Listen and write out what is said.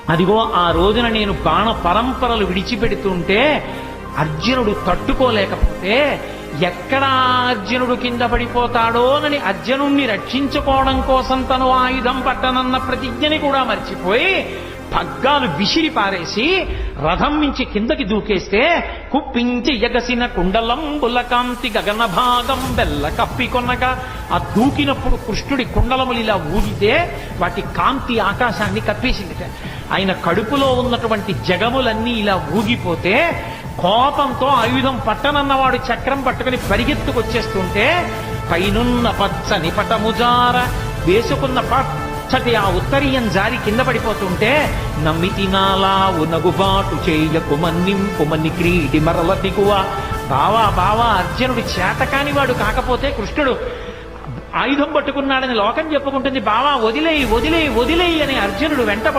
అదిగో ఆ రోజున నేను బాణ పరంపరలు విడిచిపెడుతుంటే అర్జునుడు తట్టుకోలేకపోతే ఎక్కడా అర్జునుడు కింద పడిపోతాడోనని అర్జునుణ్ణి రక్షించుకోవడం కోసం తను ఆయుధం పట్టనన్న ప్రతిజ్ఞని కూడా మర్చిపోయి పగ్గాలు విసిరి పారేసి రథం మించి కిందకి దూకేస్తే కుప్పించి ఎగసిన కుండలం బుల్లకాంతి గగన భాగం బెల్ల కప్పికొనగా ఆ దూకినప్పుడు కృష్ణుడి కుండలములు ఇలా ఊగితే వాటి కాంతి ఆకాశాన్ని కప్పేసింది. ఆయన కడుపులో ఉన్నటువంటి జగములన్నీ ఇలా ఊగిపోతే కోపంతో ఆయుధం పట్టనన్నవాడు చక్రం పట్టుకుని పరిగెత్తుకొచ్చేస్తుంటే పైనున్న పచ్చని పటముజార వేసుకున్న పచ్చటి ఆ ఉత్తరీయం జారి కింద పడిపోతుంటే నమ్మితినాలా ఉనగుబాటు చేయకు మన్నింపుమని క్రీడి మరల దిగువ. బావా అర్జునుడు చేతకాని వాడు కాకపోతే కృష్ణుడు ఆయుధం పట్టుకున్నాడని లోకం చెప్పుకుంటుంది. బావా వదిలేయి వదిలేయి వదిలేయి అని అర్జునుడు వెంట